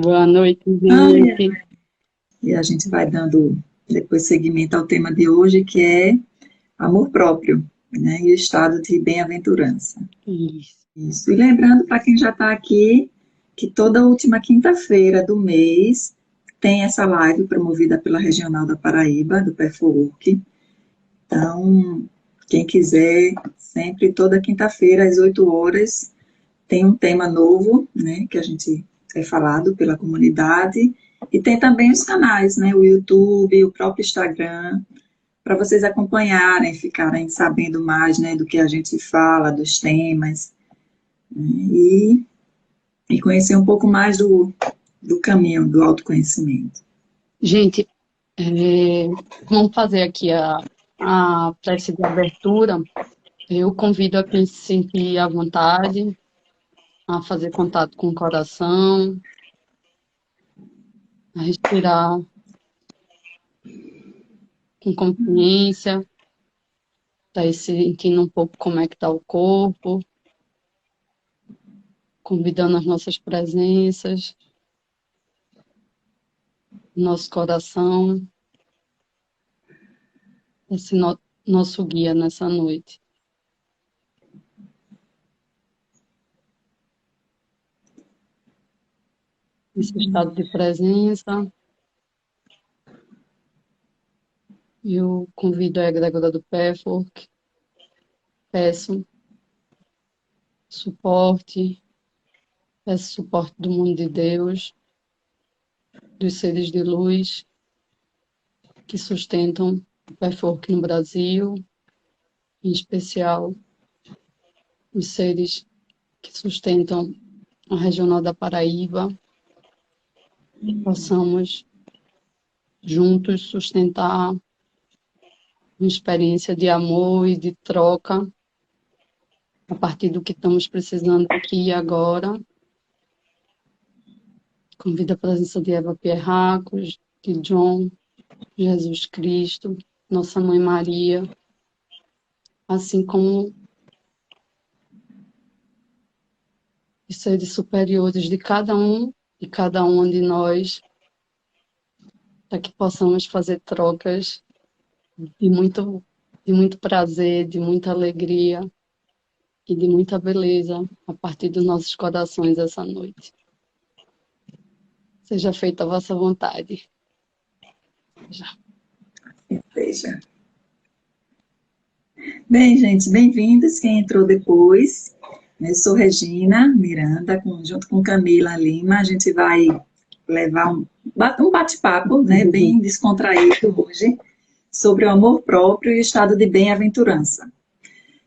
Boa noite, Ai, gente. e a gente vai dando depois seguimento ao tema de hoje, que é amor próprio, né? E o estado de bem-aventurança. Isso. Isso. E lembrando para quem já está aqui, que toda última quinta-feira do mês tem essa live promovida pela Regional da Paraíba, do PFWork. Então, quem quiser, sempre toda quinta-feira, às 8 horas, tem um tema novo, né, que a gente é falado pela comunidade, e tem também os canais, né, o YouTube, o próprio Instagram, para vocês acompanharem, ficarem sabendo mais, né, do que a gente fala, dos temas, né, e conhecer um pouco mais do caminho do autoconhecimento. Gente, vamos fazer aqui a prece de abertura. Eu convido a quem se sentir à vontade a fazer contato com o coração, a respirar com consciência, tá aí sentindo um pouco como é que está o corpo, convidando as nossas presenças, nosso coração, esse nosso guia nessa noite. Esse estado de presença. Eu convido a egrégora do PEFORC, peço suporte, peço suporte do mundo de Deus, dos seres de luz que sustentam o PEFORC no Brasil, em especial os seres que sustentam a Regional da Paraíba, que possamos juntos sustentar uma experiência de amor e de troca a partir do que estamos precisando aqui e agora. Convido a presença de Eva Pierracos, de John, Jesus Cristo, Nossa Mãe Maria, assim como os seres superiores de cada um e cada uma de nós, para que possamos fazer trocas de muito prazer, de muita alegria e de muita beleza a partir dos nossos corações essa noite. Seja feita a vossa vontade. Já. Seja. Bem, gente, bem-vindos. Quem entrou depois, né, eu sou Regina Miranda, junto com Camila Lima. A gente vai levar um bate-papo, né, bem descontraído hoje, sobre o amor próprio e o estado de bem-aventurança.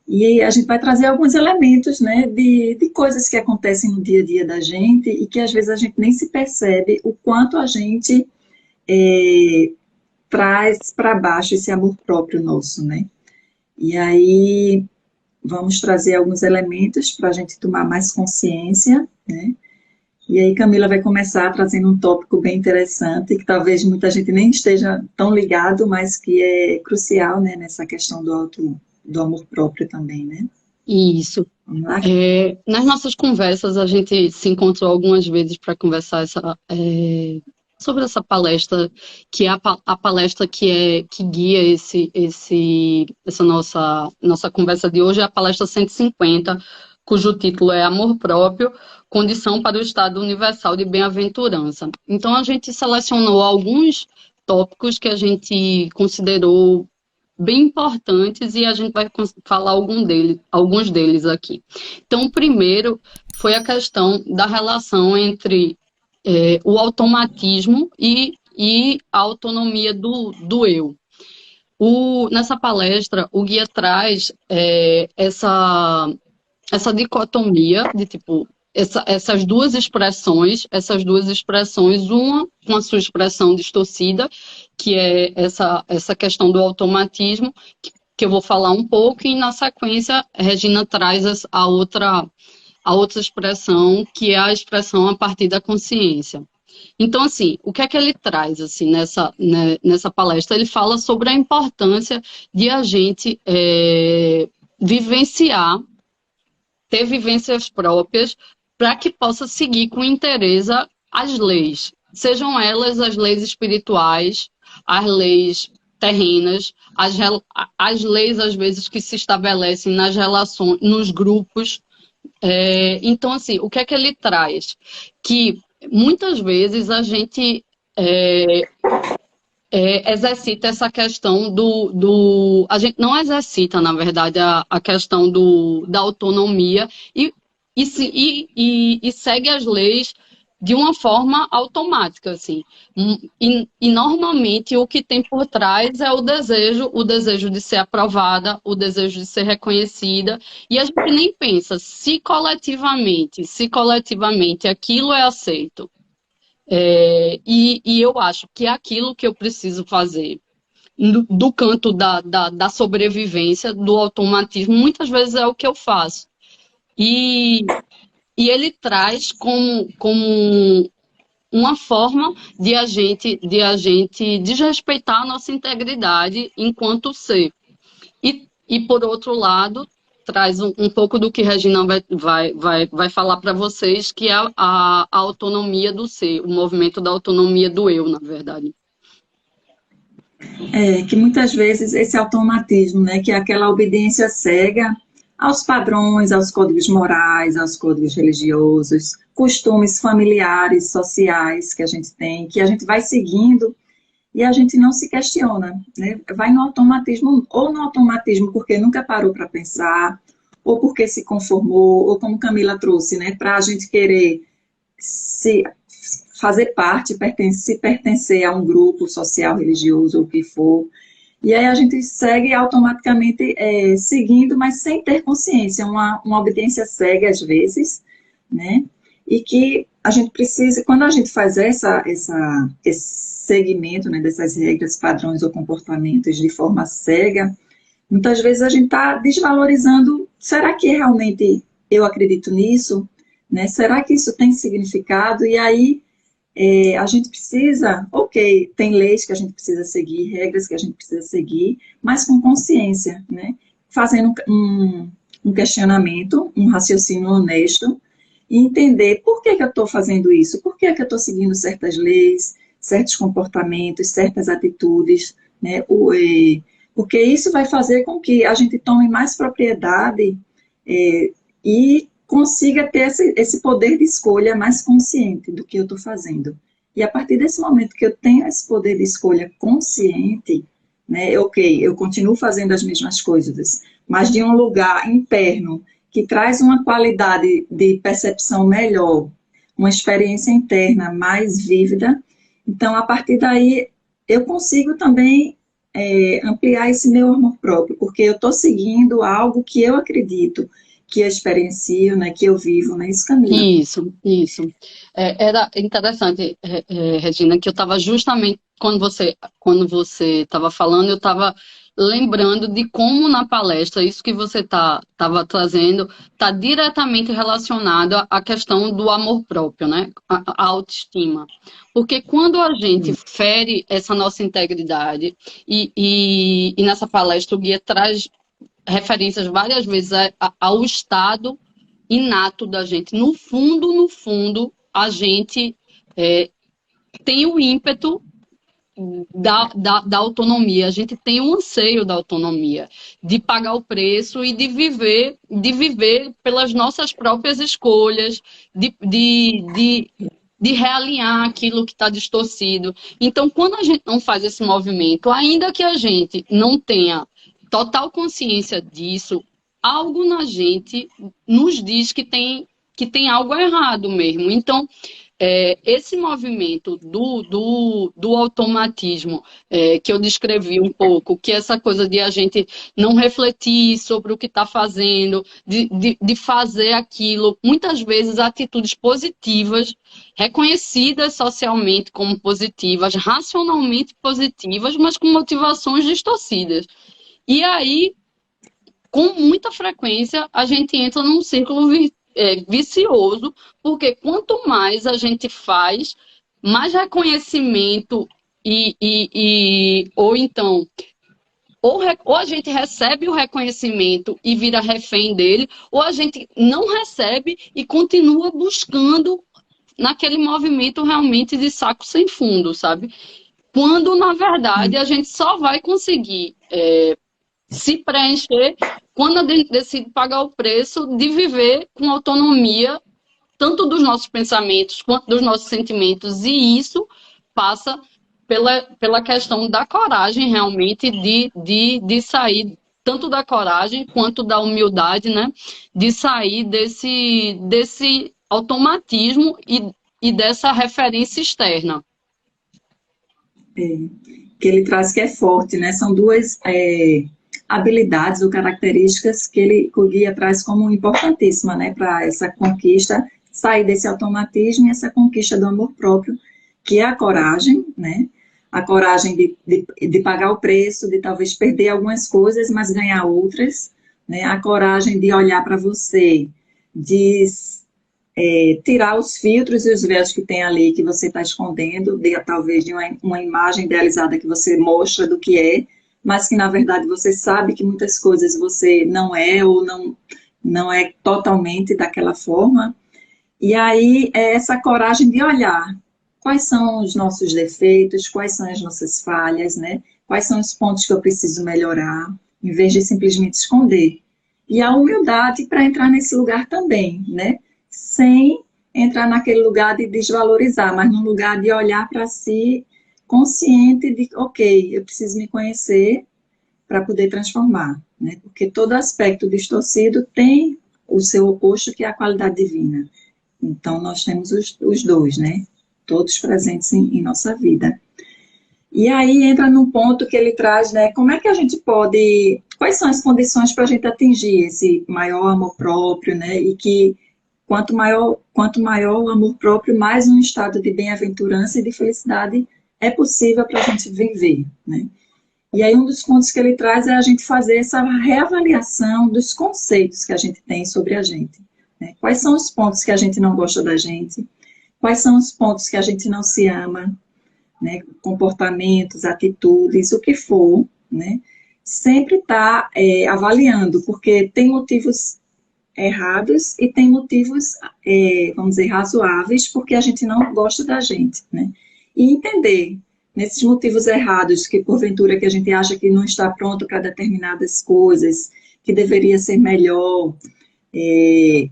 E a gente vai trazer alguns elementos, né, de coisas que acontecem no dia a dia da gente e que às vezes a gente nem se percebe o quanto a gente traz para baixo esse amor próprio nosso, né? E aí vamos trazer alguns elementos para a gente tomar mais consciência, né? E aí Camila vai começar trazendo um tópico bem interessante, que talvez muita gente nem esteja tão ligado, mas que é crucial, né, nessa questão do amor próprio também, né? Isso. Vamos lá? Nas nossas conversas, a gente se encontrou algumas vezes para conversar sobre essa palestra, que é a palestra que guia essa nossa conversa de hoje, é a palestra 150, cujo título é Amor Próprio, Condição para o Estado Universal de Bem-aventurança. Então, a gente selecionou alguns tópicos que a gente considerou bem importantes e a gente vai falar alguns deles aqui. Então, o primeiro foi a questão da relação entre o automatismo e a autonomia do eu. Nessa palestra, o guia traz essa dicotomia de tipo essas duas expressões, uma com a sua expressão distorcida, que é essa questão do automatismo, que eu vou falar um pouco, e na sequência, Regina traz a outra expressão, que é a expressão a partir da consciência. Então, assim, o que é que ele traz assim, nessa palestra? Ele fala sobre a importância de a gente vivenciar, ter vivências próprias, para que possa seguir com interesse as leis, sejam elas as leis espirituais, as leis terrenas, as leis, às vezes, que se estabelecem nas relações, nos grupos. Então, assim, o que é que ele traz? Que muitas vezes a gente é, exercita essa questão a gente não exercita, na verdade, a questão da autonomia e segue as leis de uma forma automática, assim. E normalmente o que tem por trás é o desejo de ser aprovada, o desejo de ser reconhecida, e a gente nem pensa se coletivamente aquilo é aceito. E eu acho que é aquilo que eu preciso fazer do canto da sobrevivência, do automatismo, muitas vezes é o que eu faço. E, e ele traz como uma forma de a gente desrespeitar a nossa integridade enquanto ser. E por outro lado, traz um pouco do que Regina vai falar para vocês, que é a autonomia do ser, o movimento da autonomia do eu, na verdade. Que muitas vezes esse automatismo, né, que é aquela obediência cega aos padrões, aos códigos morais, aos códigos religiosos, costumes familiares, sociais que a gente tem, que a gente vai seguindo e a gente não se questiona, né? Vai no automatismo, ou no automatismo porque nunca parou para pensar, ou porque se conformou, ou como Camila trouxe, né, para a gente querer se fazer parte, se pertencer a um grupo social, religioso, ou o que for. E aí a gente segue automaticamente seguindo, mas sem ter consciência, uma obediência cega às vezes, né? E que a gente precisa, quando a gente faz esse segmento, né, dessas regras, padrões ou comportamentos de forma cega, muitas vezes a gente está desvalorizando, será que realmente eu acredito nisso? Né? Será que isso tem significado? E aí a gente precisa, ok, tem leis que a gente precisa seguir, regras que a gente precisa seguir, mas com consciência, né? Fazendo um questionamento, um raciocínio honesto, e entender por que eu estou fazendo isso, por que eu estou seguindo certas leis, certos comportamentos, certas atitudes, né? Porque isso vai fazer com que a gente tome mais propriedade e consiga ter esse poder de escolha mais consciente do que eu estou fazendo. E a partir desse momento que eu tenho esse poder de escolha consciente, né, ok, eu continuo fazendo as mesmas coisas, mas de um lugar interno que traz uma qualidade de percepção melhor, uma experiência interna mais vívida, então a partir daí eu consigo também ampliar esse meu amor próprio, porque eu estou seguindo algo que eu acredito, que eu experiencio, né, que eu vivo, né, isso, Camila? Isso. Era interessante, Regina, que eu estava justamente, quando você estava falando, eu estava lembrando de como na palestra, isso que você estava trazendo, está diretamente relacionado à questão do amor próprio, né? A autoestima. Porque quando a gente fere essa nossa integridade, e nessa palestra o guia traz referências várias vezes ao estado inato da gente. No fundo, a gente tem o ímpeto da autonomia, a gente tem um anseio da autonomia, de pagar o preço e de viver pelas nossas próprias escolhas, de realinhar aquilo que está distorcido. Então, quando a gente não faz esse movimento, ainda que a gente não tenha total consciência disso, algo na gente nos diz que tem algo errado mesmo. Então, esse movimento do automatismo que eu descrevi um pouco, que é essa coisa de a gente não refletir sobre o que está fazendo, de fazer aquilo, muitas vezes atitudes positivas, reconhecidas socialmente como positivas, racionalmente positivas, mas com motivações distorcidas. E aí, com muita frequência, a gente entra num círculo vicioso, porque quanto mais a gente faz, mais reconhecimento ou então, ou a gente recebe o reconhecimento e vira refém dele, ou a gente não recebe e continua buscando naquele movimento realmente de saco sem fundo, sabe? Quando, na verdade, a gente só vai conseguir se preencher quando a gente decide pagar o preço de viver com autonomia, tanto dos nossos pensamentos quanto dos nossos sentimentos, e isso passa pela questão da coragem, realmente, de sair, tanto da coragem quanto da humildade, né? De sair desse automatismo e dessa referência externa. Que ele traz que é forte, né? São duas habilidades ou características que o guia traz como importantíssima, né? Para essa conquista, sair desse automatismo e essa conquista do amor próprio, que é a coragem, né? A coragem de pagar o preço, de talvez perder algumas coisas, mas ganhar outras, né? A coragem de olhar para você, de tirar os filtros e os véus que tem ali, que você está escondendo, talvez de uma imagem idealizada que você mostra do que é, mas que na verdade você sabe que muitas coisas você não é ou não é totalmente daquela forma. E aí é essa coragem de olhar quais são os nossos defeitos, quais são as nossas falhas, né? Quais são os pontos que eu preciso melhorar, em vez de simplesmente esconder. E a humildade para entrar nesse lugar também, né? Sem entrar naquele lugar de desvalorizar, mas num lugar de olhar para si consciente de, ok, eu preciso me conhecer para poder transformar, né? Porque todo aspecto distorcido tem o seu oposto, que é a qualidade divina. Então, nós temos os dois, né? Todos presentes em nossa vida. E aí entra num ponto que ele traz, né? Como é que a gente pode... Quais são as condições para a gente atingir esse maior amor próprio, né? E que quanto maior o amor próprio, mais um estado de bem-aventurança e de felicidade é possível para a gente viver, né? E aí um dos pontos que ele traz é a gente fazer essa reavaliação dos conceitos que a gente tem sobre a gente, né? Quais são os pontos que a gente não gosta da gente? Quais são os pontos que a gente não se ama, né? Comportamentos, atitudes, o que for, né? Sempre está avaliando, porque tem motivos errados e tem motivos, vamos dizer, razoáveis, porque a gente não gosta da gente, né? E entender nesses motivos errados, que porventura que a gente acha que não está pronto para determinadas coisas, que deveria ser melhor, e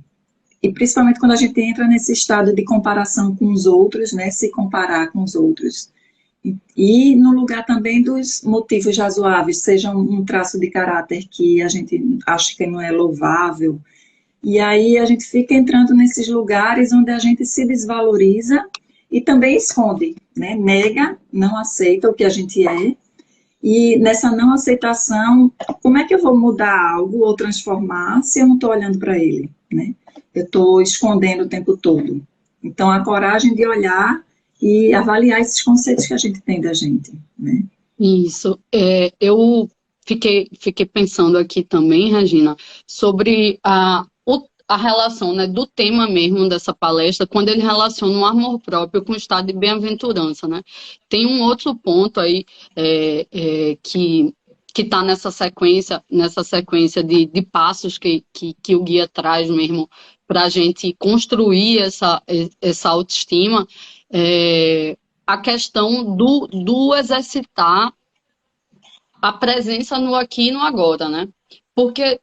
principalmente quando a gente entra nesse estado de comparação com os outros, né? Se comparar com os outros. E no lugar também dos motivos razoáveis, seja um traço de caráter que a gente acha que não é louvável, e aí a gente fica entrando nesses lugares onde a gente se desvaloriza e também esconde, né? Nega, não aceita o que a gente é. E nessa não aceitação, como é que eu vou mudar algo ou transformar se eu não estou olhando para ele, né? Eu estou escondendo o tempo todo. Então, a coragem de olhar e avaliar esses conceitos que a gente tem da gente, né? Isso. Eu fiquei pensando aqui também, Regina, sobre a relação, né, do tema mesmo dessa palestra, quando ele relaciona o amor próprio com o estado de bem-aventurança, né? Tem um outro ponto aí que está nessa sequência de passos que o guia traz mesmo para a gente construir essa autoestima, a questão do exercitar a presença no aqui e no agora, né? Porque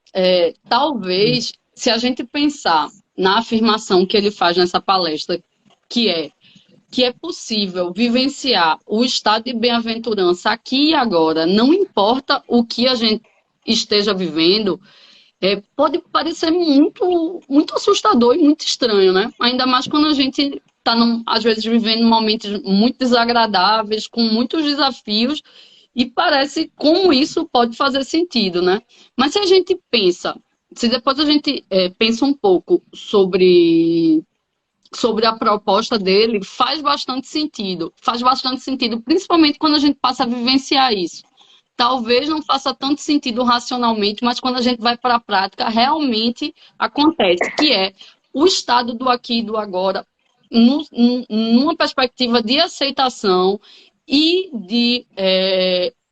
talvez, se a gente pensar na afirmação que ele faz nessa palestra, que é possível vivenciar o estado de bem-aventurança aqui e agora, não importa o que a gente esteja vivendo, pode parecer muito, muito assustador e muito estranho, né? Ainda mais quando a gente está, às vezes, vivendo momentos muito desagradáveis, com muitos desafios, e parece como isso pode fazer sentido, né? Mas se a gente pensa, se depois a gente pensa um pouco sobre a proposta dele, faz bastante sentido. Faz bastante sentido, principalmente quando a gente passa a vivenciar isso. Talvez não faça tanto sentido racionalmente, mas quando a gente vai para a prática, realmente acontece, que é o estado do aqui e do agora, numa perspectiva de aceitação e de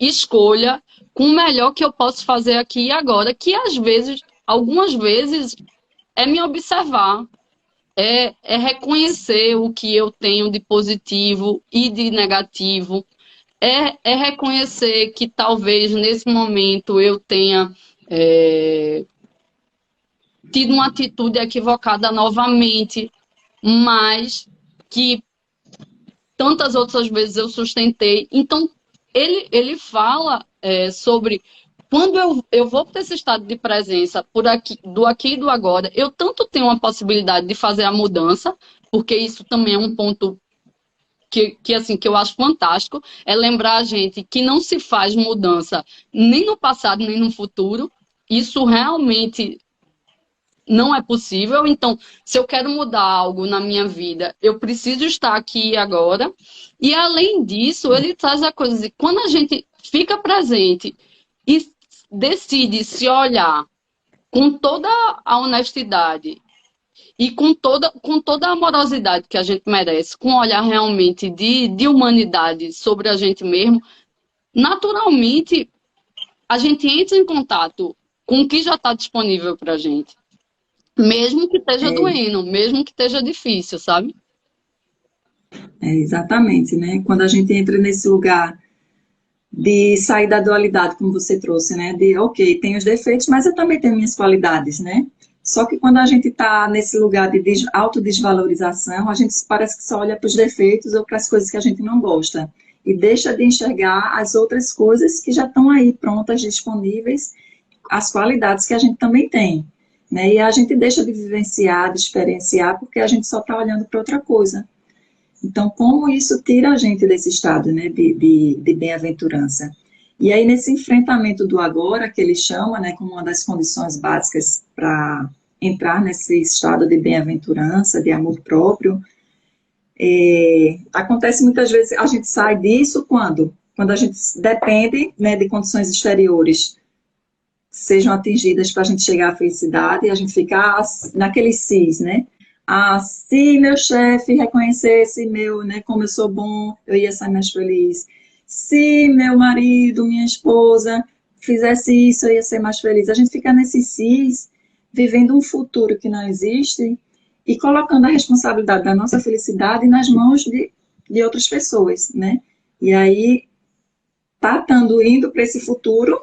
escolha com o melhor que eu posso fazer aqui e agora, que às vezes, algumas vezes, é me observar, é reconhecer o que eu tenho de positivo e de negativo, é reconhecer que talvez nesse momento eu tenha tido uma atitude equivocada novamente, mas que tantas outras vezes eu sustentei. Então, ele fala sobre quando eu vou para esse estado de presença do aqui e do agora, eu tanto tenho uma possibilidade de fazer a mudança, porque isso também é um ponto assim, que eu acho fantástico, é lembrar a gente que não se faz mudança nem no passado, nem no futuro. Isso realmente não é possível. Então, se eu quero mudar algo na minha vida, eu preciso estar aqui e agora. E, além disso, ele traz a coisa de quando a gente fica presente e decide se olhar com toda a honestidade e com toda a amorosidade que a gente merece, com um olhar realmente de humanidade sobre a gente mesmo, naturalmente a gente entra em contato com o que já está disponível para a gente. Mesmo que esteja É, doendo, mesmo que esteja difícil, sabe? exatamente, né? Quando a gente entra nesse lugar de sair da dualidade, como você trouxe, né? De, ok, tem os defeitos, mas eu também tenho minhas qualidades, né? Só que quando a gente está nesse lugar de autodesvalorização, a gente parece que só olha para os defeitos ou para as coisas que a gente não gosta. E deixa de enxergar as outras coisas que já estão aí prontas, disponíveis, as qualidades que a gente também tem. Né? E a gente deixa de vivenciar, de experienciar, porque a gente só está olhando para outra coisa. Então, como isso tira a gente desse estado, né, de bem-aventurança? E aí, nesse enfrentamento do agora, que ele chama, né, como uma das condições básicas para entrar nesse estado de bem-aventurança, de amor próprio, acontece muitas vezes, a gente sai disso quando? Quando a gente depende, né, de condições exteriores sejam atingidas para a gente chegar à felicidade, e a gente fica naquele cis, né? Ah, se meu chefe reconhecesse meu, né, como eu sou bom, eu ia sair mais feliz. Se meu marido, minha esposa fizesse isso, eu ia ser mais feliz. A gente fica nesse cis, vivendo um futuro que não existe e colocando a responsabilidade da nossa felicidade nas mãos de outras pessoas, né? E aí, tá indo para esse futuro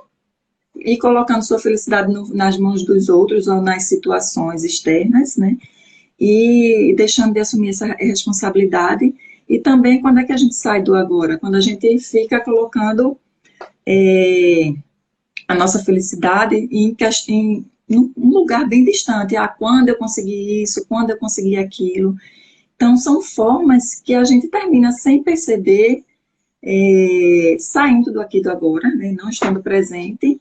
e colocando sua felicidade nas mãos dos outros ou nas situações externas, né? E deixando de assumir essa responsabilidade. E também quando é que a gente sai do agora? Quando a gente fica colocando a nossa felicidade em um lugar bem distante. Ah, quando eu consegui isso, quando eu consegui aquilo. Então, são formas que a gente termina sem perceber, saindo do aqui e do agora, né? Não estando presente,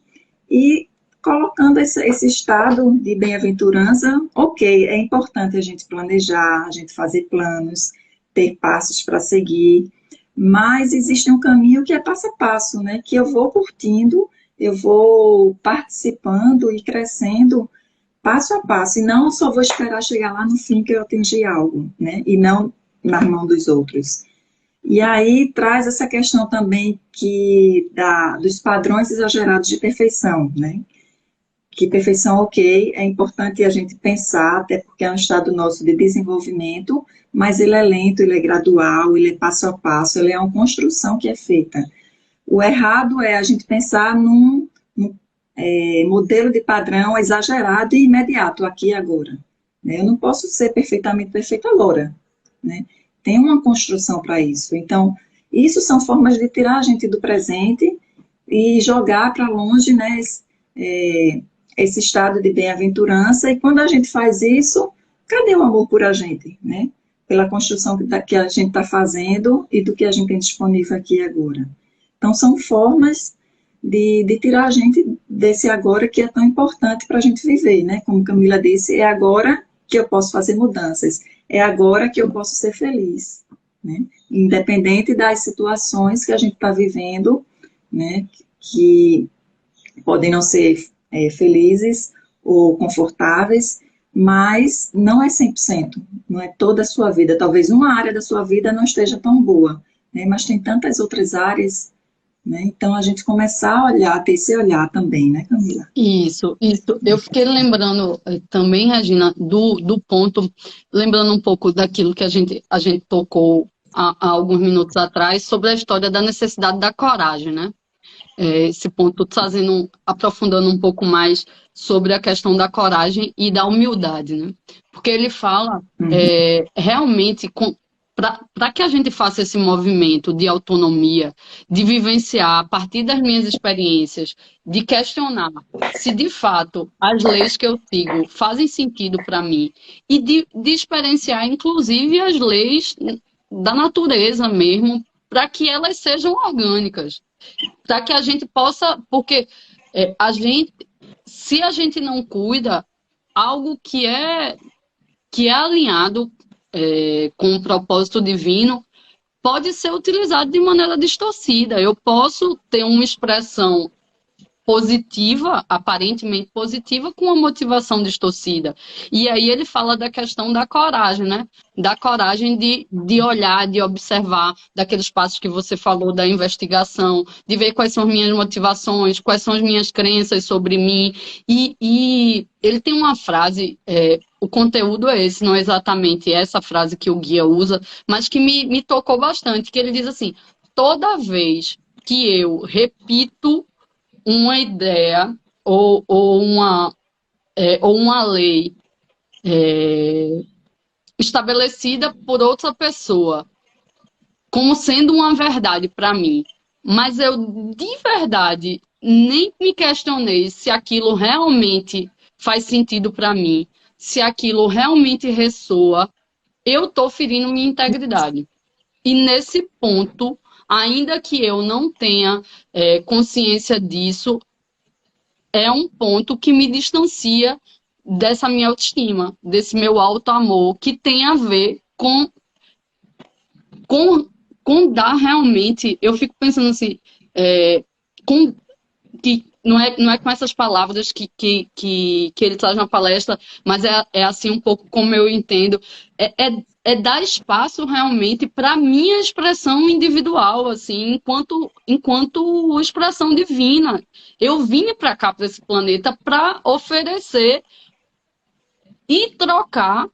e colocando esse estado de bem-aventurança. Ok, é importante a gente planejar, a gente fazer planos, ter passos para seguir, mas existe um caminho que é passo a passo, né? Que eu vou curtindo, eu vou participando e crescendo passo a passo, e não só vou esperar chegar lá no fim que eu atingi algo, né? E não na mão dos outros. E aí traz essa questão também dos padrões exagerados de perfeição, né? Que perfeição, ok, é importante a gente pensar, até porque é um estado nosso de desenvolvimento, mas ele é lento, ele é gradual, ele é passo a passo, ele é uma construção que é feita. O errado é a gente pensar num modelo de padrão exagerado e imediato, aqui e agora. Né? Eu não posso ser perfeitamente perfeito agora, né? Tem uma construção para isso. Então, isso são formas de tirar a gente do presente e jogar para longe, né, esse estado de bem-aventurança. E quando a gente faz isso, cadê o amor por a gente, né? Pela construção que a gente está fazendo e do que a gente tem disponível aqui e agora. Então, são formas de tirar a gente desse agora que é tão importante para a gente viver, né? Como Camila disse, é agora que eu posso fazer mudanças, é agora que eu posso ser feliz, né? Independente das situações que a gente está vivendo, né? Que podem não ser felizes ou confortáveis, mas não é 100%, não é toda a sua vida. Talvez uma área da sua vida não esteja tão boa, né? Mas tem tantas outras áreas né? Então, a gente começar a olhar, ter esse olhar também, né, Camila? Isso, isso. Eu fiquei lembrando também, Regina, do ponto, lembrando um pouco daquilo que a gente tocou há alguns minutos atrás, sobre a história da necessidade da coragem, né? Esse ponto trazendo, aprofundando um pouco mais sobre a questão da coragem e da humildade, né? Porque ele fala Uhum. realmente para que a gente faça esse movimento de autonomia, de vivenciar a partir das minhas experiências, de questionar se de fato as leis que eu sigo fazem sentido para mim e de experienciar inclusive as leis da natureza mesmo, para que elas sejam orgânicas, para que a gente possa, porque se a gente não cuida, algo que é alinhado com o propósito divino pode ser utilizado de maneira distorcida. Eu posso ter uma expressão positiva, aparentemente positiva, com uma motivação distorcida. E aí ele fala da questão da coragem, né? Da coragem de olhar, de observar, daqueles passos que você falou, da investigação, de ver quais são as minhas motivações, quais são as minhas crenças sobre mim. E ele tem uma frase, o conteúdo é esse, não é exatamente essa frase que o guia usa, mas que me tocou bastante, que ele diz assim, toda vez que eu repito uma ideia ou uma lei estabelecida por outra pessoa como sendo uma verdade para mim, mas eu de verdade nem me questionei se aquilo realmente faz sentido para mim, se aquilo realmente ressoa, eu estou ferindo minha integridade. E nesse ponto, ainda que eu não tenha consciência disso, é um ponto que me distancia dessa minha autoestima, desse meu auto-amor, que tem a ver com, com dar realmente. Eu fico pensando assim, com, que não é com essas palavras que ele traz na palestra, mas é assim um pouco como eu entendo. É dar espaço realmente para a minha expressão individual, assim, enquanto expressão divina. Eu vim para cá, para esse planeta, para oferecer e trocar,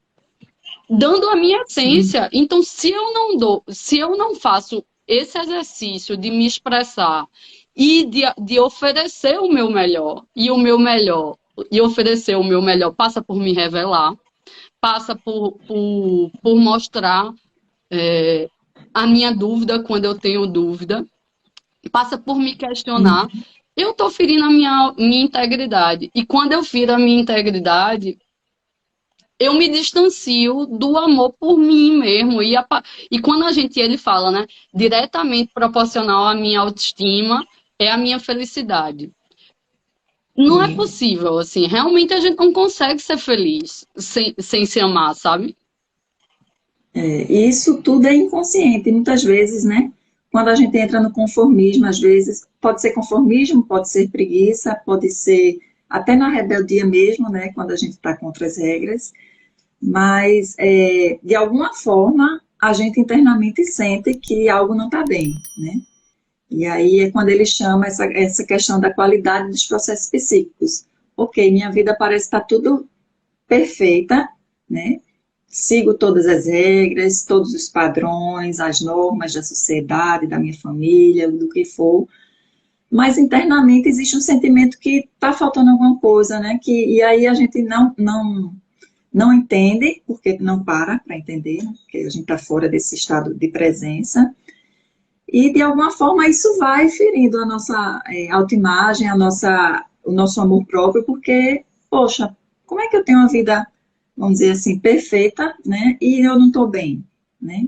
dando a minha Sim, essência. Então, se eu não faço esse exercício de me expressar e de oferecer o meu melhor, e oferecer o meu melhor passa por me revelar, passa por mostrar a minha dúvida quando eu tenho dúvida, passa por me questionar. Eu estou ferindo a minha integridade. E quando eu firo a minha integridade, eu me distancio do amor por mim mesmo. E quando ele fala, né, diretamente proporcional à minha autoestima, é a minha felicidade. Não é sim. possível, assim, realmente a gente não consegue ser feliz sem se amar, sabe? E isso tudo é inconsciente, muitas vezes, né? Quando a gente entra no conformismo, às vezes, pode ser conformismo, pode ser preguiça, pode ser até na rebeldia mesmo, né? Quando a gente está contra as regras, mas de alguma forma a gente internamente sente que algo não está bem, né? E aí é quando ele chama essa questão da qualidade dos processos psíquicos. Ok, minha vida parece estar tudo perfeita, né? Sigo todas as regras, todos os padrões, as normas da sociedade, da minha família, do que for, mas internamente existe um sentimento que está faltando alguma coisa, né? E aí a gente não entende, porque não para entender, né? Porque a gente está fora desse estado de presença, e de alguma forma isso vai ferindo a nossa autoimagem, o nosso amor próprio, porque, poxa, como é que eu tenho uma vida, vamos dizer assim, perfeita, né? E eu não estou bem, né?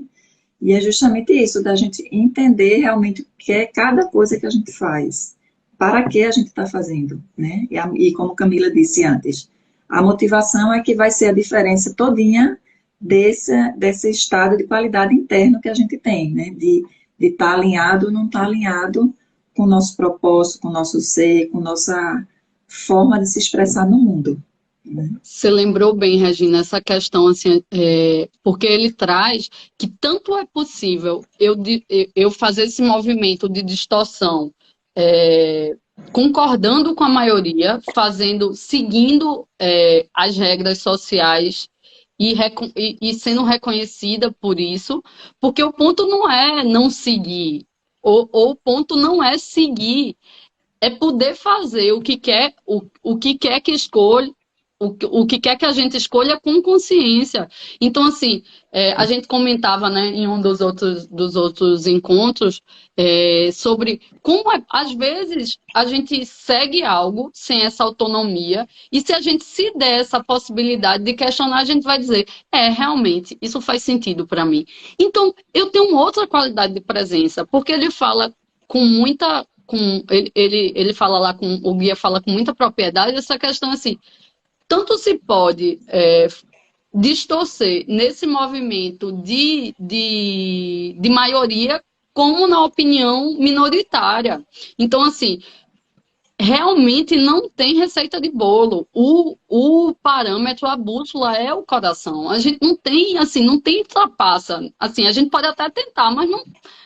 E é justamente isso, da gente entender realmente o que é cada coisa que a gente faz, para que a gente está fazendo, né? E como Camila disse antes, a motivação é que vai ser a diferença todinha desse estado de qualidade interno que a gente tem, né? De estar alinhado ou não estar alinhado com o nosso propósito, com o nosso ser, com nossa forma de se expressar no mundo. né? Você lembrou bem, Regina, essa questão, assim, porque ele traz que tanto é possível eu fazer esse movimento de distorção, é, concordando com a maioria, seguindo as regras sociais e sendo reconhecida por isso, porque o ponto não é não seguir, ou o ponto não é seguir, é poder fazer o que quer que escolha, o que quer que a gente escolha com consciência. Então, assim, a gente comentava, né, em um dos outros encontros, sobre como, às vezes, a gente segue algo sem essa autonomia, e se a gente se der essa possibilidade de questionar, a gente vai dizer, realmente, isso faz sentido para mim. Então, eu tenho uma outra qualidade de presença, porque ele fala com muita... ele fala lá, o guia fala com muita propriedade essa questão assim, tanto se pode distorcer nesse movimento de maioria, como na opinião minoritária. Então, assim, realmente não tem receita de bolo. O parâmetro, a bússola é o coração. A gente não tem, assim, não tem trapaça. Assim, a gente pode até tentar, mas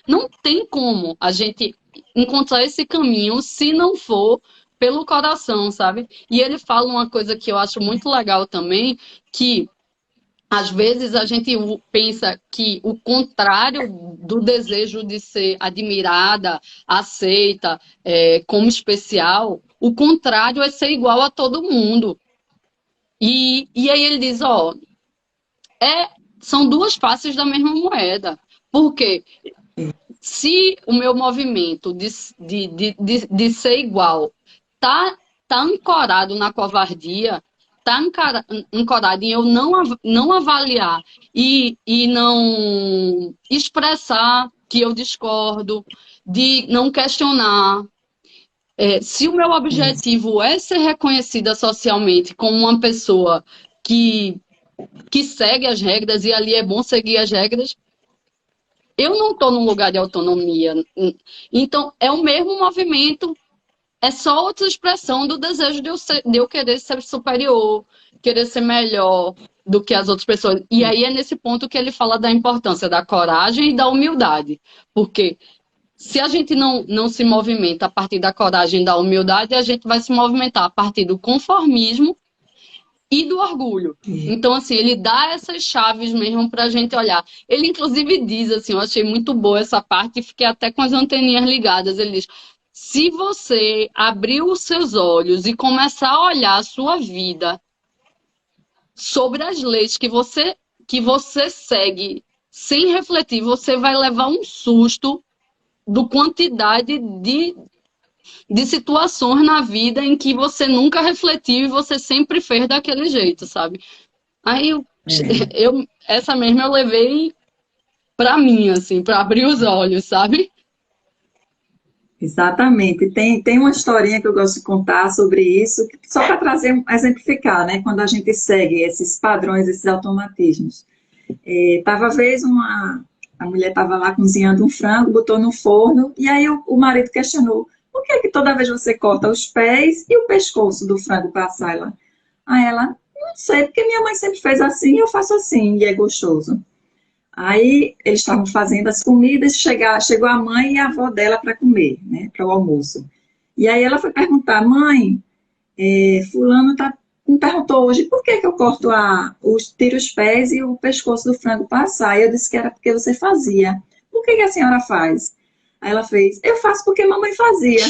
não tem como a gente encontrar esse caminho se não for pelo coração, sabe? E ele fala uma coisa que eu acho muito legal também, que às vezes a gente pensa que o contrário do desejo de ser admirada, aceita, como especial, o contrário é ser igual a todo mundo. E aí ele diz, ó, são duas faces da mesma moeda. Porque se o meu movimento de ser igual tá ancorado na covardia, tá ancorado em eu não avaliar e não expressar que eu discordo, de não questionar. Se o meu objetivo é ser reconhecida socialmente como uma pessoa que segue as regras, e ali é bom seguir as regras, eu não estou num lugar de autonomia. Então, é o mesmo movimento, é só outra expressão do desejo de eu querer ser superior, querer ser melhor do que as outras pessoas. E aí é nesse ponto que ele fala da importância da coragem e da humildade. Porque se a gente não se movimenta a partir da coragem e da humildade, a gente vai se movimentar a partir do conformismo e do orgulho. Então, assim, ele dá essas chaves mesmo para a gente olhar. Ele, inclusive, diz, assim, eu achei muito boa essa parte, e fiquei até com as anteninhas ligadas. Ele diz, se você abrir os seus olhos e começar a olhar a sua vida sobre as leis que você segue sem refletir, você vai levar um susto do quantidade de situações na vida em que você nunca refletiu e você sempre fez daquele jeito, sabe? Aí essa mesma eu levei pra mim, assim, pra abrir os olhos, sabe? Exatamente. Tem uma historinha que eu gosto de contar sobre isso, só para trazer, exemplificar, né? Quando a gente segue esses padrões, esses automatismos. Tava vez a mulher estava lá cozinhando um frango, botou no forno, e aí o marido questionou, por que que toda vez você corta os pés e o pescoço do frango para assar? Aí ela, não sei, porque minha mãe sempre fez assim, eu faço assim, e é gostoso. Aí eles estavam fazendo as comidas, chegou a mãe e a avó dela para comer, né, para o almoço. E aí ela foi perguntar, mãe, fulano me perguntou hoje por que que eu corto tiro os pés e o pescoço do frango para assar. E eu disse que era porque você fazia. Por que que a senhora faz? Aí ela fez, eu faço porque mamãe fazia.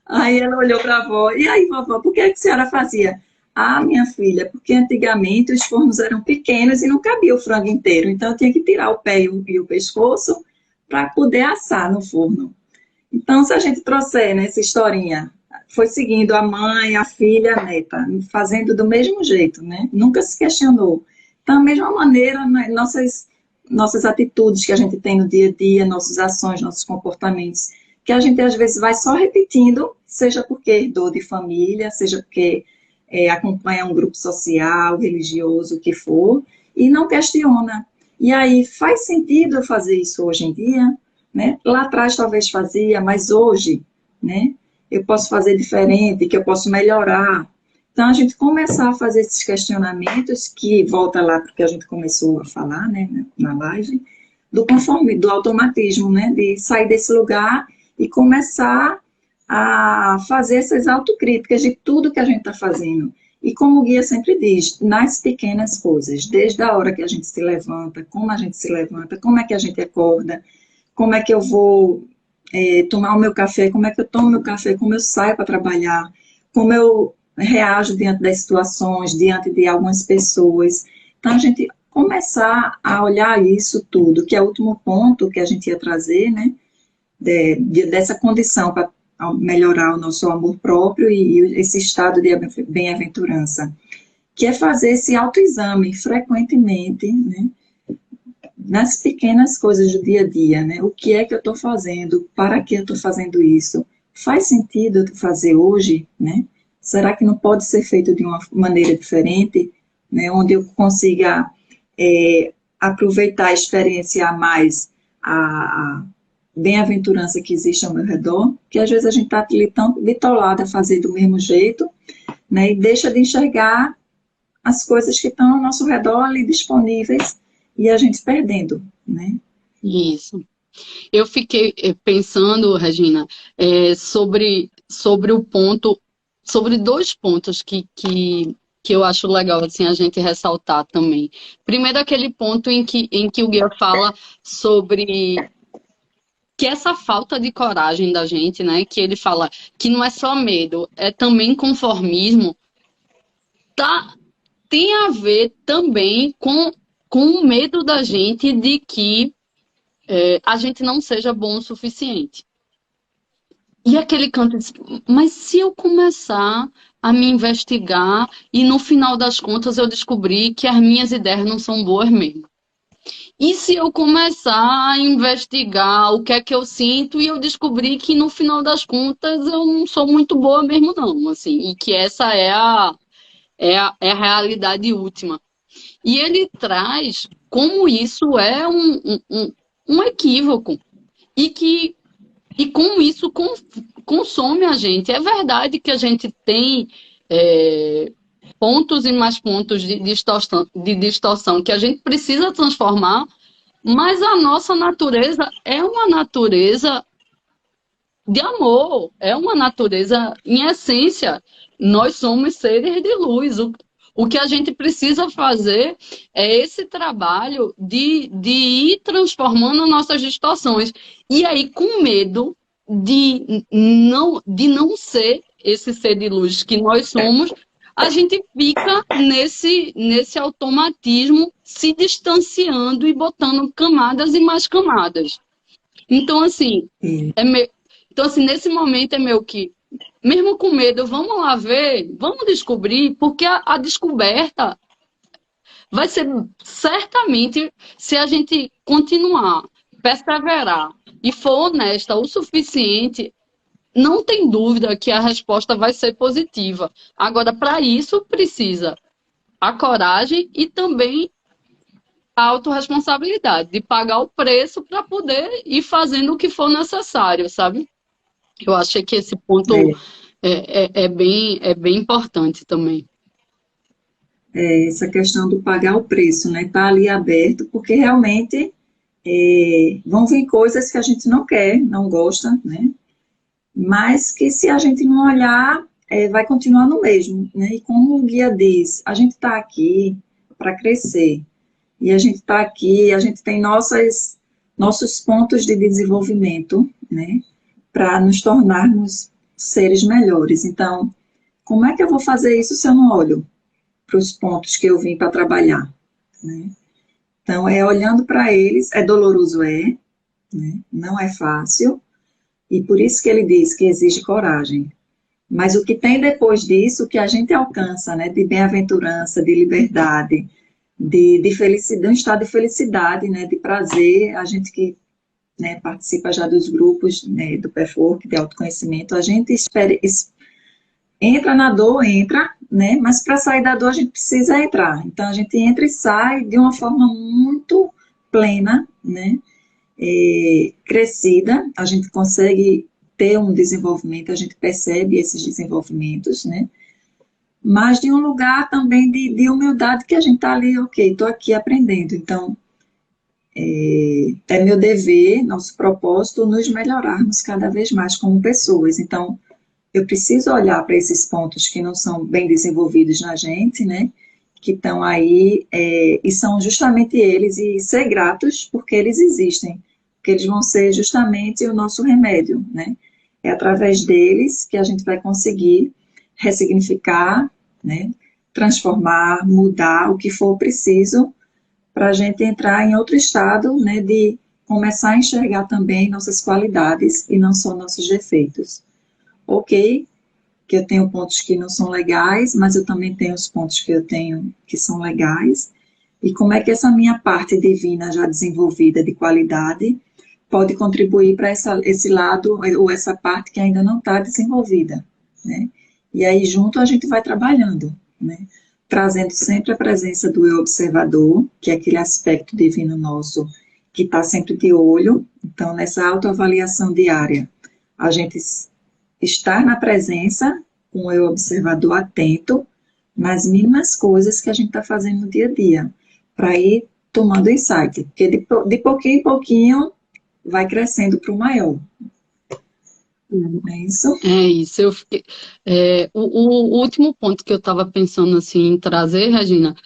Aí ela olhou para a avó, e aí, vovó, por que a senhora fazia? Ah, minha filha, porque antigamente os fornos eram pequenos e não cabia o frango inteiro, então eu tinha que tirar o pé e o pescoço para poder assar no forno. Então, se a gente trouxer nessa historinha, foi seguindo a mãe, a filha, a neta, fazendo do mesmo jeito, né? Nunca se questionou. Então, da mesma maneira, né, nossas atitudes que a gente tem no dia a dia, nossas ações, nossos comportamentos, que a gente às vezes vai só repetindo, seja porque herdou de família, seja porque acompanha um grupo social, religioso, o que for, e não questiona. E aí, faz sentido eu fazer isso hoje em dia? Né? Lá atrás talvez fazia, mas hoje, né, eu posso fazer diferente, que eu posso melhorar. Então, a gente começar a fazer esses questionamentos, que volta lá porque a gente começou a falar, né, na live, do automatismo, né, de sair desse lugar e começar a fazer essas autocríticas de tudo que a gente está fazendo. E como o guia sempre diz, nas pequenas coisas, desde a hora que a gente se levanta, como a gente se levanta, como é que a gente acorda, como é que eu vou tomar o meu café, como é que eu tomo meu café, como eu saio para trabalhar, como eu reajo diante das situações, diante de algumas pessoas. Então, a gente começar a olhar isso tudo, que é o último ponto que a gente ia trazer, né, dessa condição para melhorar o nosso amor próprio e esse estado de bem-aventurança, que é fazer esse autoexame frequentemente, né, nas pequenas coisas do dia a dia, né, o que é que eu estou fazendo, para que eu estou fazendo isso, faz sentido eu fazer hoje, né, será que não pode ser feito de uma maneira diferente, né, onde eu consiga aproveitar, experienciar mais a bem-aventurança que existe ao meu redor, que às vezes a gente está ali tão bitolado a fazer do mesmo jeito, né, e deixa de enxergar as coisas que estão ao nosso redor ali disponíveis e a gente perdendo, né? Isso. Eu fiquei pensando, Regina, sobre o ponto, sobre dois pontos que eu acho legal assim, a gente ressaltar também. Primeiro, aquele ponto em que o guia fala sobre que essa falta de coragem da gente, né? Que ele fala que não é só medo, é também conformismo, tá, tem a ver também com o medo da gente de que a gente não seja bom o suficiente. E aquele canto diz, mas se eu começar a me investigar e no final das contas eu descobrir que as minhas ideias não são boas mesmo? E se eu começar a investigar o que é que eu sinto e eu descobrir que no final das contas eu não sou muito boa mesmo não, assim, e que essa é a realidade última. E ele traz como isso é um equívoco e que e como isso consome a gente. É verdade que a gente tem pontos e mais pontos de distorção que a gente precisa transformar, mas a nossa natureza é uma natureza de amor, é uma natureza, em essência, nós somos seres de luz. O que a gente precisa fazer é esse trabalho de ir transformando nossas distorções. E aí, com medo de não ser esse ser de luz que nós somos, a gente fica nesse automatismo, se distanciando e botando camadas e mais camadas. Então, assim, É, então, assim, nesse momento é meio que, mesmo com medo, vamos lá ver, vamos descobrir, porque a descoberta vai ser certamente, se a gente continuar, perseverar e for honesta o suficiente, não tem dúvida que a resposta vai ser positiva. Agora, para isso, precisa a coragem e também a autorresponsabilidade de pagar o preço para poder ir fazendo o que for necessário, sabe? Eu achei que esse ponto é, é bem importante também. essa questão do pagar o preço, né? Tá ali aberto, porque realmente vão vir coisas que a gente não quer, não gosta, né? Mas que se a gente não olhar, vai continuar no mesmo, né? E como o guia diz, a gente está aqui para crescer, e a gente está aqui, a gente tem nossos pontos de desenvolvimento, né? Para nos tornarmos seres melhores. Então, como é que eu vou fazer isso se eu não olho para os pontos que eu vim para trabalhar, né? Então, olhando para eles, é doloroso, né? Não é fácil, e por isso que ele diz que exige coragem. Mas o que tem depois disso, o que a gente alcança, né, de bem-aventurança, de liberdade, de felicidade, um estado de felicidade, né, de prazer, a gente que, né, participa já dos grupos, né, do Pathwork, de autoconhecimento, a gente entra na dor, né, mas para sair da dor a gente precisa entrar. Então a gente entra e sai de uma forma muito plena, né, crescida, a gente consegue ter um desenvolvimento, a gente percebe esses desenvolvimentos, né, mas de um lugar também de humildade que a gente está ali, ok, estou aqui aprendendo, então é meu dever, nosso propósito, nos melhorarmos cada vez mais como pessoas. Então, eu preciso olhar para esses pontos que não são bem desenvolvidos na gente, né? Que estão aí, e são justamente eles, e ser gratos porque eles existem, porque eles vão ser justamente o nosso remédio, né? É através deles que a gente vai conseguir ressignificar, né? Transformar, mudar o que for preciso para a gente entrar em outro estado, né? De começar a enxergar também nossas qualidades e não só nossos defeitos. Ok, que eu tenho pontos que não são legais, mas eu também tenho os pontos que eu tenho que são legais. E como é que essa minha parte divina já desenvolvida de qualidade pode contribuir para esse lado ou essa parte que ainda não está desenvolvida, né? E aí junto a gente vai trabalhando, né? Trazendo sempre a presença do eu observador, que é aquele aspecto divino nosso que está sempre de olho. Então, nessa autoavaliação diária, a gente estar na presença, com o eu observador atento, nas mínimas coisas que a gente está fazendo no dia a dia, para ir tomando insight, porque de pouquinho em pouquinho vai crescendo para o maior. Não é isso? É isso. O último ponto que eu estava pensando assim, em trazer, Regina,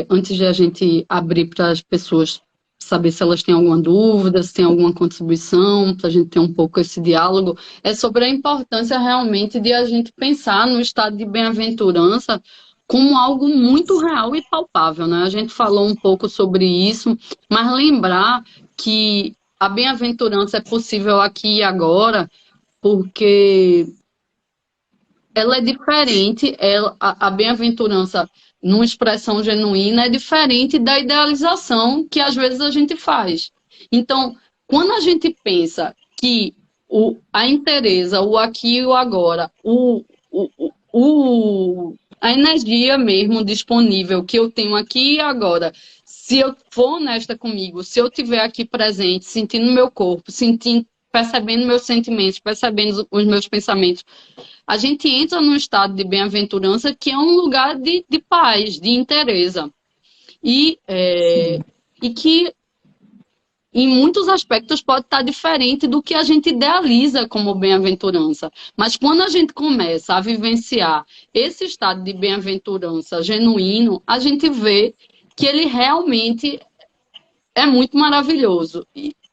antes de a gente abrir para as pessoas saber se elas têm alguma dúvida, se tem alguma contribuição, para a gente ter um pouco esse diálogo, é sobre a importância realmente de a gente pensar no estado de bem-aventurança como algo muito real e palpável, né? A gente falou um pouco sobre isso, mas lembrar que a bem-aventurança é possível aqui e agora, porque ela é diferente, a bem-aventurança, numa expressão genuína, é diferente da idealização que às vezes a gente faz. Então, quando a gente pensa que a inteireza, o aqui e o agora, a energia mesmo disponível que eu tenho aqui e agora, se eu for honesta comigo, se eu estiver aqui presente, sentindo meu corpo, sentindo, percebendo meus sentimentos, percebendo os meus pensamentos, a gente entra num estado de bem-aventurança que é um lugar de paz, de inteireza. E que, em muitos aspectos, pode estar diferente do que a gente idealiza como bem-aventurança. Mas quando a gente começa a vivenciar esse estado de bem-aventurança genuíno, a gente vê que ele realmente é muito maravilhoso.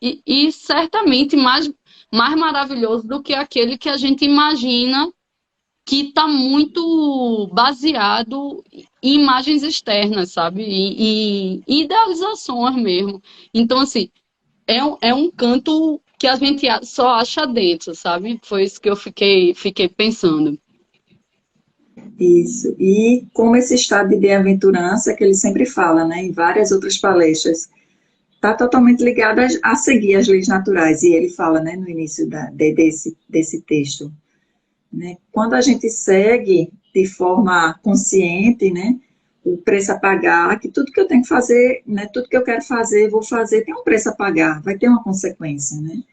E certamente mais maravilhoso do que aquele que a gente imagina, que está muito baseado em imagens externas, sabe? Em idealizações mesmo. Então, assim, é um canto que a gente só acha dentro, sabe? Foi isso que eu fiquei pensando. Isso. E como esse estado de bem-aventurança, que ele sempre fala, né, em várias outras palestras, está totalmente ligado a seguir as leis naturais. E ele fala, né, no início desse texto, né, quando a gente segue de forma consciente, né, o preço a pagar, que tudo que eu tenho que fazer, né, tudo que eu quero fazer, vou fazer, tem um preço a pagar, vai ter uma consequência, né?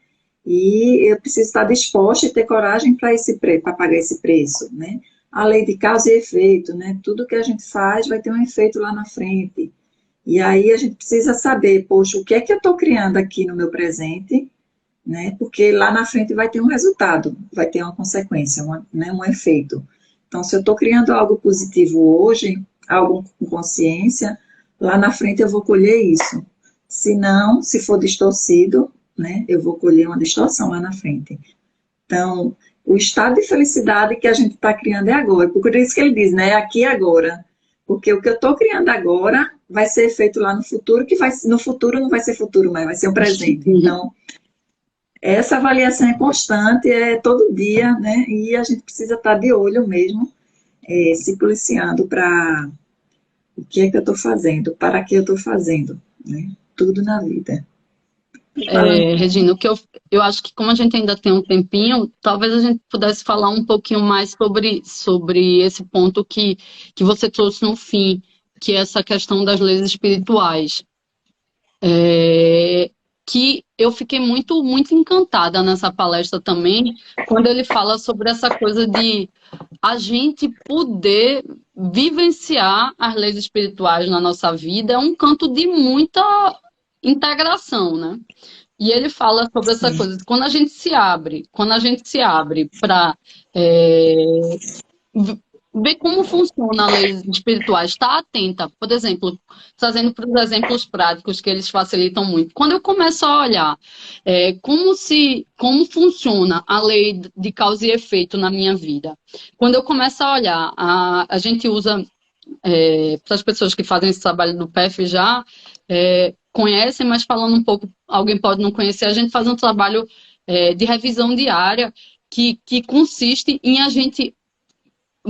E eu preciso estar disposta e ter coragem para pagar esse preço, né? A lei de causa e efeito, né? Tudo que a gente faz vai ter um efeito lá na frente. E aí a gente precisa saber, poxa, o que é que eu estou criando aqui no meu presente, né? Porque lá na frente vai ter um resultado, vai ter uma consequência, né? Um efeito. Então, se eu estou criando algo positivo hoje, algo com consciência, lá na frente eu vou colher isso. Se não, se for distorcido, né? Eu vou colher uma distorção lá na frente. Então, o estado de felicidade que a gente está criando é agora. Por isso que ele diz, né? Aqui e agora. Porque o que eu estou criando agora vai ser feito lá no futuro, no futuro não vai ser futuro, mas vai ser um presente. Então, essa avaliação é constante, é todo dia, né? E a gente precisa estar de olho mesmo, se policiando para o que é que eu estou fazendo, para que eu estou fazendo, né? Tudo na vida. Regina, o que eu acho que como a gente ainda tem um tempinho, talvez a gente pudesse falar um pouquinho mais sobre esse ponto que você trouxe no fim, que é essa questão das leis espirituais. que eu fiquei muito, muito encantada nessa palestra também, quando ele fala sobre essa coisa de a gente poder vivenciar as leis espirituais na nossa vida, é um canto de muita integração, né? E ele fala sobre essa Sim. coisa, quando a gente se abre para ver como funciona a lei espiritual, estar atenta, por exemplo, trazendo para os exemplos práticos que eles facilitam muito. Quando eu começo a olhar como funciona a lei de causa e efeito na minha vida, quando eu começo a olhar, a gente usa, para as pessoas que fazem esse trabalho do PF já conhecem, mas falando um pouco, alguém pode não conhecer, a gente faz um trabalho de revisão diária que consiste em a gente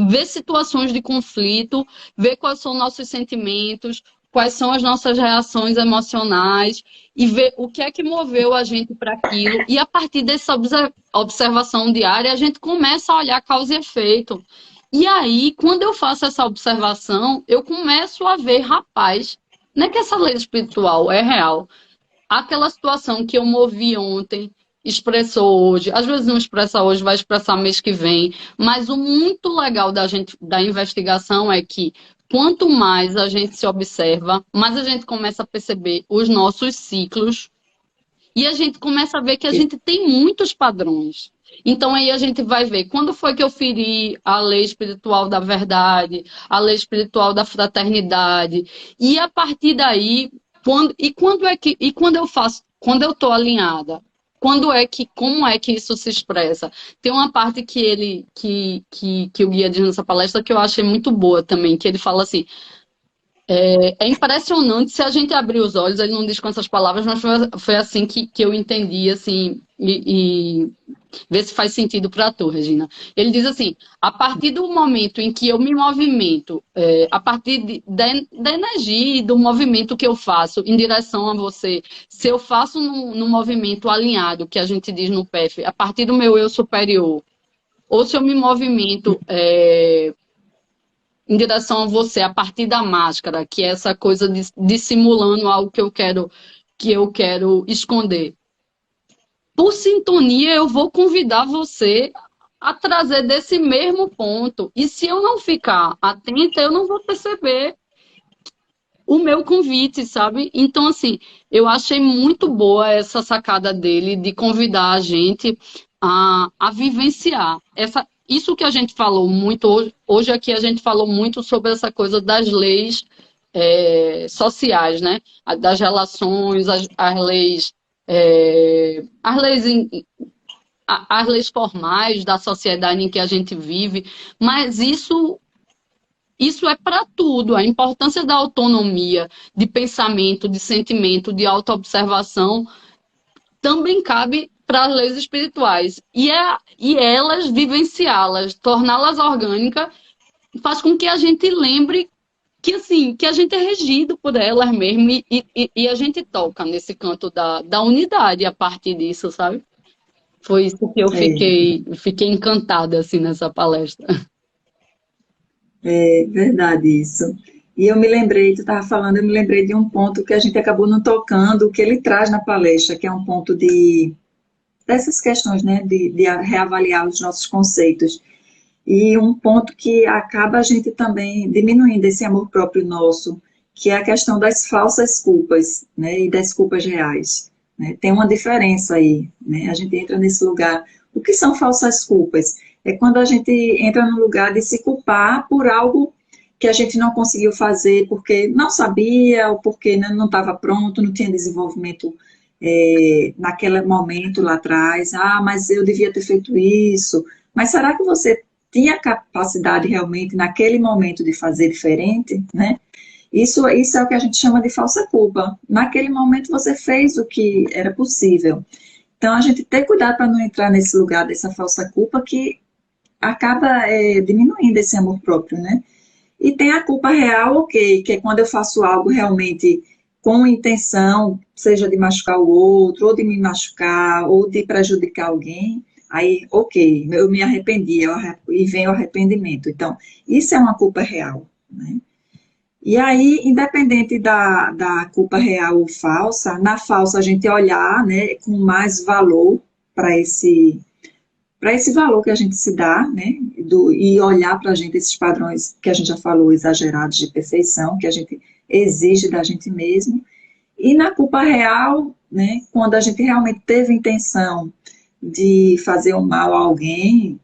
ver situações de conflito, ver quais são nossos sentimentos, quais são as nossas reações emocionais e ver o que é que moveu a gente para aquilo. E a partir dessa observação diária, a gente começa a olhar causa e efeito. E aí, quando eu faço essa observação, eu começo a ver, rapaz, não é que essa lei espiritual é real. Aquela situação que eu movi ontem, expressou hoje, às vezes não expressa hoje, vai expressar mês que vem, mas o muito legal da investigação é que quanto mais a gente se observa, mais a gente começa a perceber os nossos ciclos e a gente começa a ver que a gente tem muitos padrões. Então aí a gente vai ver quando foi que eu feri a lei espiritual da verdade, a lei espiritual da fraternidade, e a partir daí, quando eu faço, quando eu estou alinhada, como é que isso se expressa? Tem uma parte que o guia diz nessa palestra que eu achei muito boa também, que ele fala assim: é impressionante se a gente abrir os olhos, ele não diz com essas palavras, mas foi assim que eu entendi, assim, e ver se faz sentido para tu, Regina. Ele diz assim: a partir do momento em que eu me movimento, a partir da energia e do movimento que eu faço em direção a você, se eu faço num movimento alinhado, que a gente diz no PF, a partir do meu eu superior, ou se eu me movimento em direção a você, a partir da máscara, que é essa coisa de dissimulando algo que eu quero esconder. Por sintonia, eu vou convidar você a trazer desse mesmo ponto. E se eu não ficar atenta, eu não vou perceber o meu convite, sabe? Então, assim, eu achei muito boa essa sacada dele de convidar a gente a vivenciar isso que a gente falou muito hoje aqui, a gente falou muito sobre essa coisa das leis sociais, né? Das relações, as leis as leis formais da sociedade em que a gente vive, mas isso é para tudo. A importância da autonomia de pensamento, de sentimento, de autoobservação também cabe para as leis espirituais. E elas vivenciá-las, torná-las orgânicas, faz com que a gente lembre que, assim, que a gente é regido por elas mesmo e a gente toca nesse canto da unidade a partir disso, sabe? Foi isso que eu fiquei encantada assim, nessa palestra. É verdade isso. E eu me lembrei, tu estava falando, eu me lembrei de um ponto que a gente acabou não tocando, que ele traz na palestra, que é um ponto dessas questões, né, de reavaliar os nossos conceitos. E um ponto que acaba a gente também diminuindo esse amor próprio nosso, que é a questão das falsas culpas, né, e das culpas reais. Né? Tem uma diferença aí, né? A gente entra nesse lugar. O que são falsas culpas? É quando a gente entra no lugar de se culpar por algo que a gente não conseguiu fazer porque não sabia, ou porque não estava pronto, não tinha desenvolvimento naquele momento lá atrás. Ah, mas eu devia ter feito isso. Mas será que você tinha capacidade realmente naquele momento de fazer diferente, né? Isso é o que a gente chama de falsa culpa. Naquele momento você fez o que era possível. Então a gente tem cuidado para não entrar nesse lugar dessa falsa culpa que acaba diminuindo esse amor próprio, né? E tem a culpa real, ok, que é quando eu faço algo realmente com intenção, seja de machucar o outro, ou de me machucar, ou de prejudicar alguém. Aí, ok, eu me arrependi, e vem o arrependimento. Então, isso é uma culpa real, né? E aí, independente da culpa real ou falsa, na falsa a gente olhar, né, com mais valor para esse valor que a gente se dá, né, e olhar para a gente esses padrões que a gente já falou, exagerados de perfeição, que a gente exige da gente mesmo. E na culpa real, né, quando a gente realmente teve intenção de fazer o mal a alguém,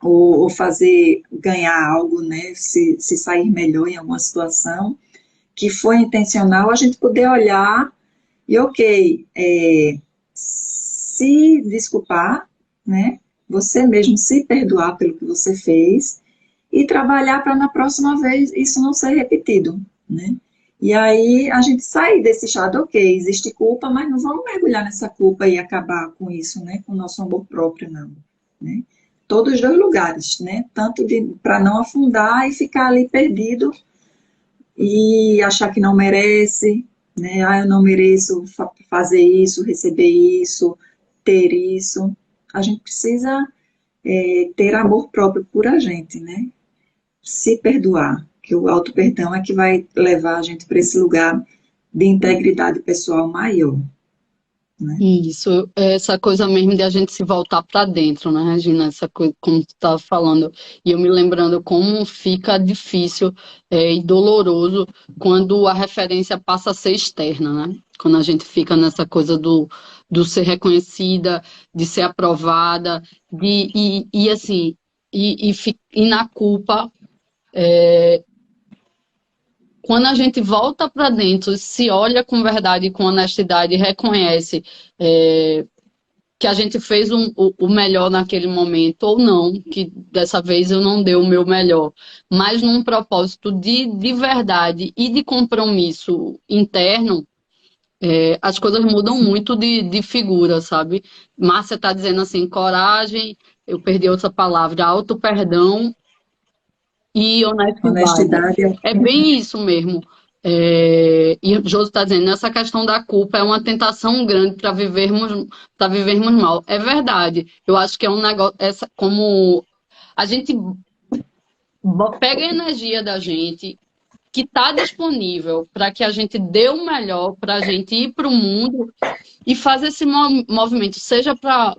ou fazer ganhar algo, né, se sair melhor em alguma situação, que foi intencional, a gente poder olhar e, ok, se desculpar, né, você mesmo se perdoar pelo que você fez e trabalhar para na próxima vez isso não ser repetido, né. E aí a gente sair desse estado, ok, existe culpa, mas não vamos mergulhar nessa culpa e acabar com isso, né, com o nosso amor próprio, não, né. Todos os dois lugares, né, tanto para não afundar e ficar ali perdido e achar que não merece, né, eu não mereço fazer isso, receber isso, ter isso. A gente precisa ter amor próprio por a gente, né, se perdoar, que o auto-perdão é que vai levar a gente para esse lugar de integridade pessoal maior, né? Isso, essa coisa mesmo de a gente se voltar para dentro, né, Regina? Essa coisa, como tu estava falando, e eu me lembrando como fica difícil e doloroso quando a referência passa a ser externa, né? Quando a gente fica nessa coisa do ser reconhecida, de ser aprovada, e assim, e na culpa. Quando a gente volta para dentro, se olha com verdade e com honestidade, e reconhece que a gente fez o melhor naquele momento, ou não, que dessa vez eu não dei o meu melhor, mas num propósito de verdade e de compromisso interno, as coisas mudam muito de figura, sabe? Márcia está dizendo assim, coragem, eu perdi outra palavra, auto-perdão e honestidade. Honestidade é É bem isso mesmo. E o Josi está dizendo, essa questão da culpa é uma tentação grande para vivermos mal. É verdade. Eu acho que é um negócio, como a gente pega a energia da gente que está disponível para que a gente dê o melhor, para a gente ir para o mundo e fazer esse movimento, seja para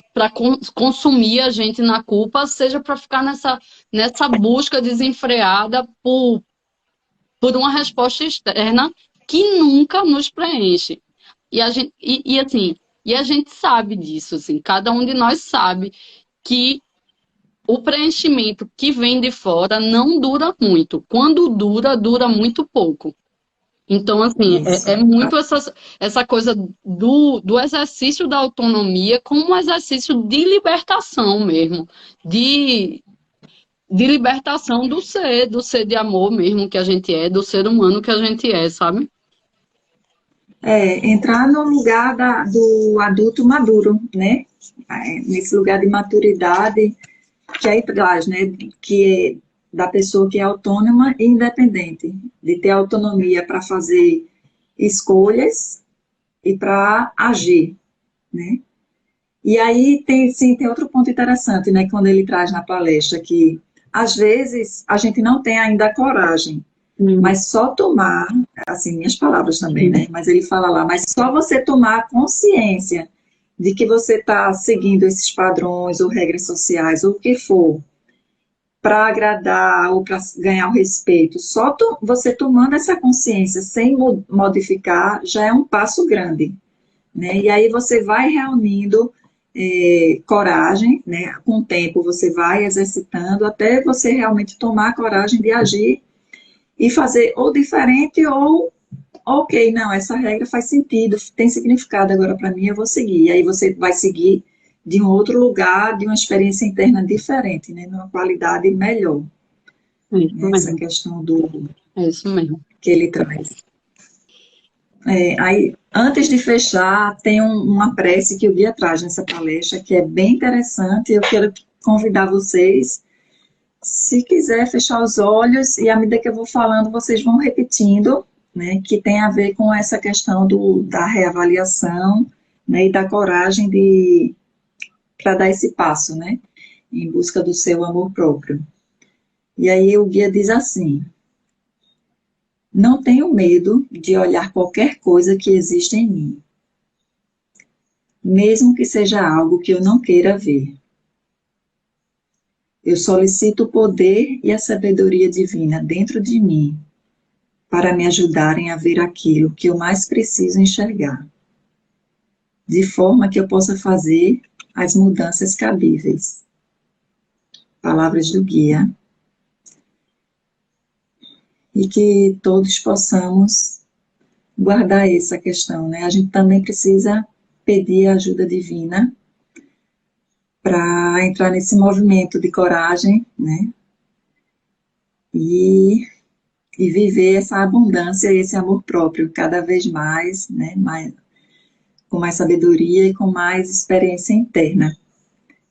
consumir a gente na culpa, seja para ficar nessa busca desenfreada por uma resposta externa que nunca nos preenche. E a gente sabe disso, assim, cada um de nós sabe que o preenchimento que vem de fora não dura muito. Quando dura, dura muito pouco. Então, assim, isso. é muito essa coisa do exercício da autonomia como um exercício de libertação mesmo, de, de libertação do ser de amor mesmo que a gente é, do ser humano que a gente é, sabe? Entrar no lugar do adulto maduro, né? Nesse lugar de maturidade que aí traz, né? Que é da pessoa que é autônoma e independente, de ter autonomia para fazer escolhas e para agir, né? E aí tem outro ponto interessante, né? Quando ele traz na palestra que às vezes a gente não tem ainda a coragem, Hum. mas só tomar, assim, minhas palavras também, né? Mas ele fala lá, mas só você tomar consciência de que você está seguindo esses padrões ou regras sociais ou o que for para agradar ou para ganhar o respeito, só você tomando essa consciência sem modificar já é um passo grande, né? E aí você vai reunindo coragem, né? Com o tempo você vai exercitando até você realmente tomar a coragem de agir e fazer ou diferente ou ok, não, essa regra faz sentido, tem significado agora para mim, eu vou seguir. E aí você vai seguir de um outro lugar, de uma experiência interna diferente, né, numa qualidade melhor. É isso Né, essa mesmo. questão É isso mesmo. que ele traz. Aí, antes de fechar, tem uma prece que o guia traz nessa palestra, que é bem interessante, eu quero convidar vocês, se quiser fechar os olhos, e à medida que eu vou falando, vocês vão repetindo, né, que tem a ver com essa questão da reavaliação, né, e da coragem para dar esse passo, né, em busca do seu amor próprio. E aí o guia diz assim: Não tenho medo de olhar qualquer coisa que existe em mim, mesmo que seja algo que eu não queira ver. Eu solicito o poder e a sabedoria divina dentro de mim para me ajudarem a ver aquilo que eu mais preciso enxergar, de forma que eu possa fazer as mudanças cabíveis. Palavras do guia. E que todos possamos guardar essa questão, né? A gente também precisa pedir a ajuda divina para entrar nesse movimento de coragem, né? E, e viver essa abundância e esse amor próprio cada vez mais, né? Com mais sabedoria e com mais experiência interna.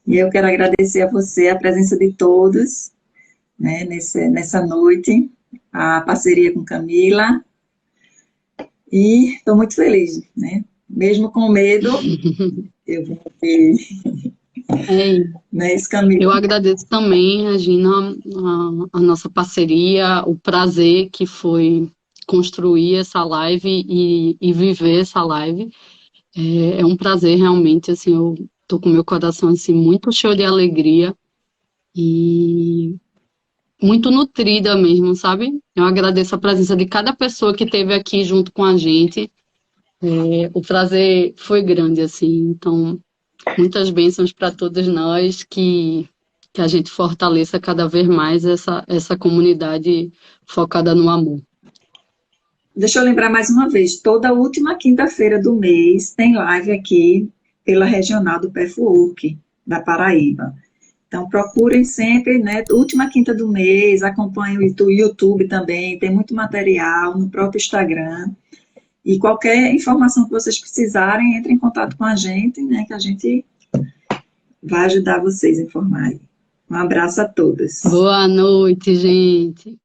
E eu quero agradecer a você, a presença de todos, né? Nessa noite, a parceria com Camila. E estou muito feliz, né? Mesmo com medo, eu vou ter, É, né, esse caminho. eu agradeço também, Regina, a nossa parceria, o prazer que foi construir essa live e viver essa live. É um prazer realmente, assim, eu tô com meu coração assim muito cheio de alegria e muito nutrida mesmo, sabe? Eu agradeço a presença de cada pessoa que esteve aqui junto com a gente. O prazer foi grande, assim. Então, muitas bênçãos para todos nós, que a gente fortaleça cada vez mais essa comunidade focada no amor. Deixa eu lembrar mais uma vez, toda última quinta-feira do mês tem live aqui pela Regional do PFWork, da Paraíba. Então, procurem sempre, né? Última quinta do mês, acompanhem o YouTube também, tem muito material no próprio Instagram. E qualquer informação que vocês precisarem, entre em contato com a gente, né? Que a gente vai ajudar vocês a informarem. Um abraço a todos. Boa noite, gente.